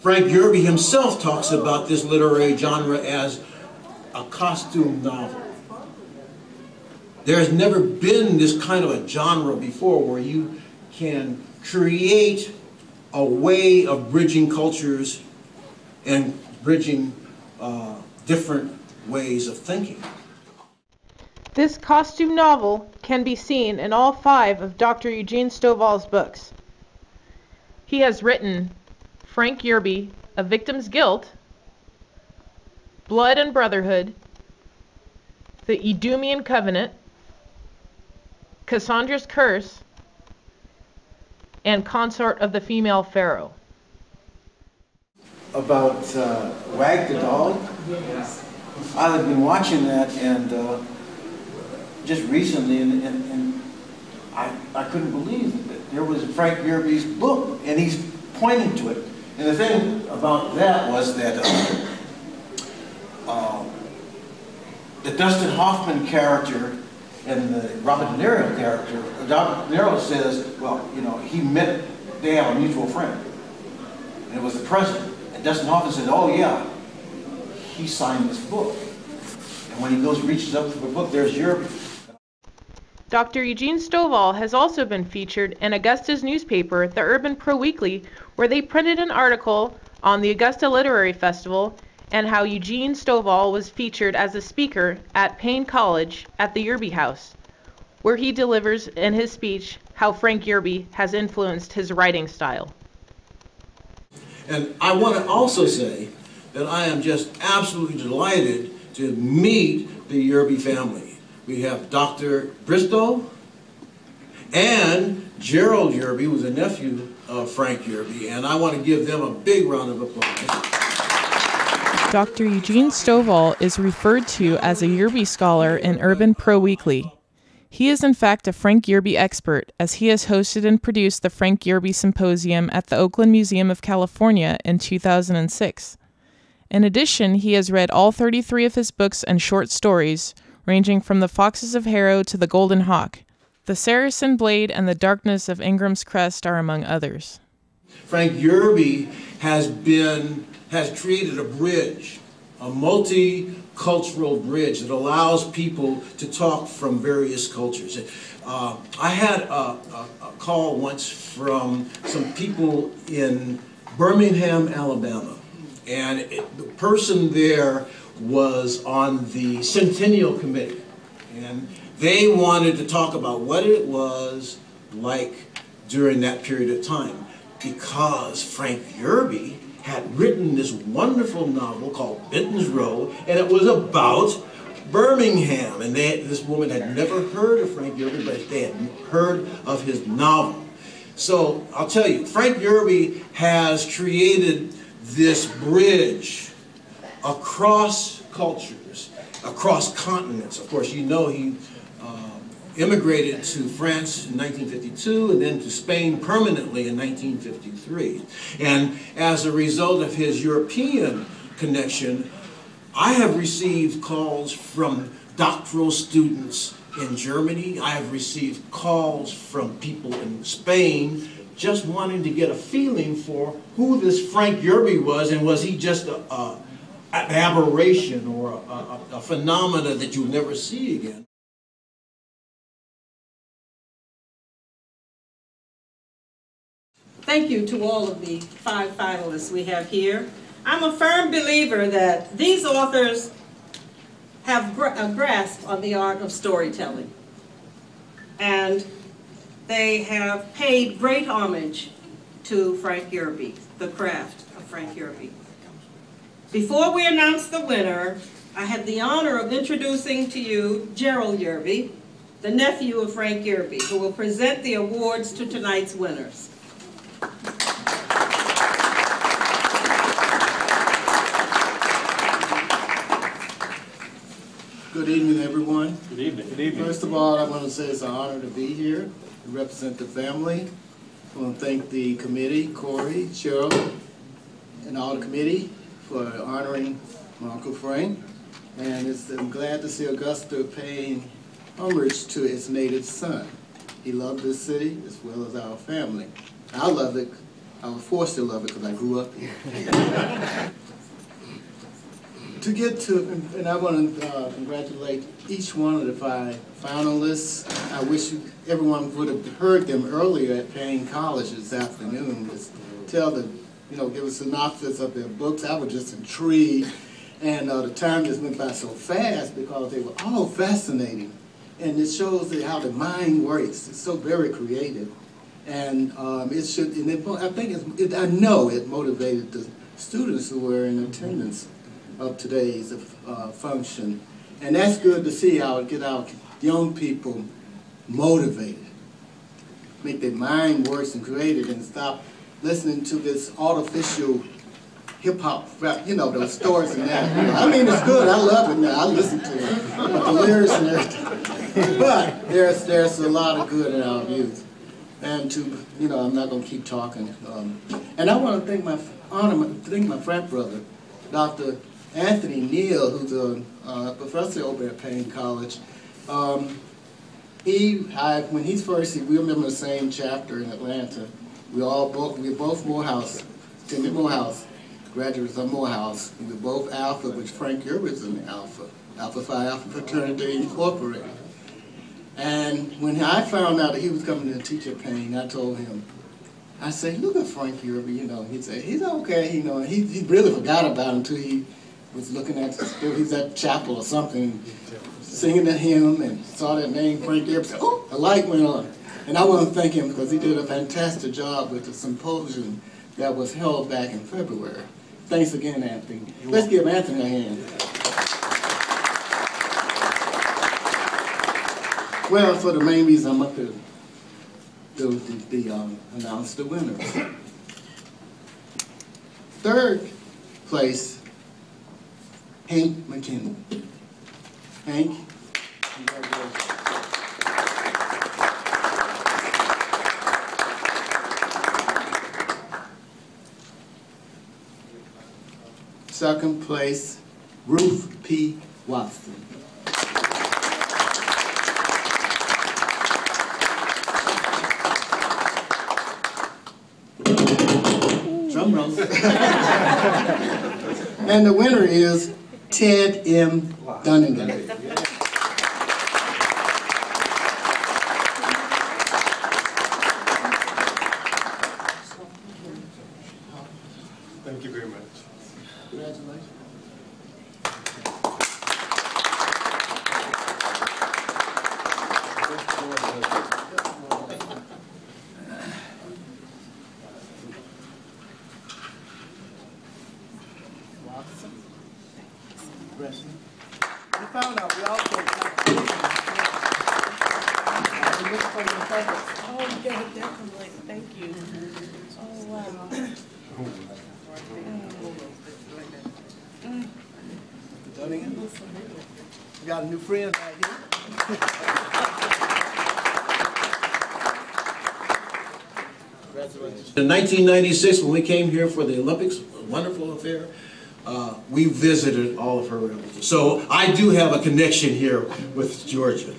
Frank Yerby himself talks about this literary genre as a costume novel. There has never been this kind of a genre before where you can create a way of bridging cultures and bridging different ways of thinking. This costume novel can be seen in all 5 of Dr. Eugene Stovall's books. He has written Frank Yerby, A Victim's Guilt, Blood and Brotherhood, The Edumean Covenant, Cassandra's Curse, and Consort of the Female Pharaoh. About Wag the Dog? Yes. I have been watching that and just recently, and I couldn't believe that there was Frank Yerby's book, and he's pointing to it. And the thing about that was that the Dustin Hoffman character and the Robert De Niro character, Robert De Niro says, well, you know, they have a mutual friend, and it was the president. And Dustin Hoffman said, oh yeah, he signed this book. And when he reaches up for the book, there's Yerby. Dr. Eugene Stovall has also been featured in Augusta's newspaper, the Urban Pro-Weekly, where they printed an article on the Augusta Literary Festival and how Eugene Stovall was featured as a speaker at Payne College at the Yerby House, where he delivers in his speech how Frank Yerby has influenced his writing style. And I want to also say that I am just absolutely delighted to meet the Yerby family. We have Dr. Bristow and Gerald Yerby, who's a nephew of Frank Yerby, and I want to give them a big round of applause. Dr. Eugene Stovall is referred to as a Yerby scholar in Urban Pro-Weekly. He is in fact a Frank Yerby expert, as he has hosted and produced the Frank Yerby Symposium at the Oakland Museum of California in 2006. In addition, he has read all 33 of his books and short stories, ranging from The Foxes of Harrow to The Golden Hawk. The Saracen Blade and The Darkness of Ingram's Crest are among others. Frank Yerby has created a bridge, a multicultural bridge that allows people to talk from various cultures. I had a call once from some people in Birmingham, Alabama, and the person there was on the Centennial Committee, and they wanted to talk about what it was like during that period of time, because Frank Yerby had written this wonderful novel called Benton's Row, and it was about Birmingham, and this woman had never heard of Frank Yerby, but they had heard of his novel. So I'll tell you, Frank Yerby has created this bridge across cultures, across continents. Of course, you know he immigrated to France in 1952 and then to Spain permanently in 1953. And as a result of his European connection, I have received calls from doctoral students in Germany. I have received calls from people in Spain just wanting to get a feeling for who this Frank Yerby was, and was he just an aberration or a phenomena that you'll never see again. Thank you to all of the 5 finalists we have here. I'm a firm believer that these authors have a grasp on the art of storytelling, and they have paid great homage to Frank Yerby, the craft of Frank Yerby. Before we announce the winner, I have the honor of introducing to you Gerald Yerby, the nephew of Frank Yerby, who will present the awards to tonight's winners. Good evening, everyone. Good evening. Good evening. First of all, I want to say it's an honor to be here to represent the family. I want to thank the committee, Corey, Cheryl, and all the committee for honoring my Uncle Frank. And I'm glad to see Augusta paying homage to its native son. He loved this city as well as our family. I love it I was forced to love it because I grew up here. To get to, and I want to congratulate each one of the 5 finalists. I wish everyone would have heard them earlier at Payne College this afternoon. Just tell the, give a synopsis of their books. I was just intrigued, and the time just went by so fast because they were all fascinating, and it shows how the mind works. It's so very creative, and it should. And I think I know it motivated the students who were in attendance of today's function. And that's good to see how it get our young people motivated, make their mind worse and creative, and stop listening to this artificial hip-hop rap, those stories and that. I mean, it's good, I love it now, I listen to it, the lyrics and everything. But there's a lot of good in our youth. And I'm not gonna keep talking. And I want to thank my frat brother, Dr. Anthony Neal, who's a professor over at Payne College. When he's first, we remember the same chapter in Atlanta. We were both Morehouse, attended Morehouse, graduates of Morehouse. We were both Alpha, which Frank Yerby was in the Alpha Phi Alpha Fraternity Incorporated. And when I found out that he was coming to teach at Payne, I told him, I said, look at Frank Yerby, he said, he's okay, he really forgot about him until he was looking at, he's at chapel or something, singing to him, and saw that name, Frank Yerby, said, oh, a light went on. And I want to thank him because he did a fantastic job with the symposium that was held back in February. Thanks again, Anthony. Let's give Anthony a hand. Well, for the main reason I'm up here to announce the winners. 3rd place, Hank McKinley. Hank, congratulations. 2nd place, Ruth P. Watson. Drum roll. And the winner is Ted M. Dunningham. Thank you very much. Congratulations. We found out we also Oh, yeah, definitely. Thank you. Oh, wow. Dunningham. We got a new friend right here. Congratulations. In 1996, when we came here for the Olympics, a wonderful affair, we visited all of her relatives. So I do have a connection here with Georgia.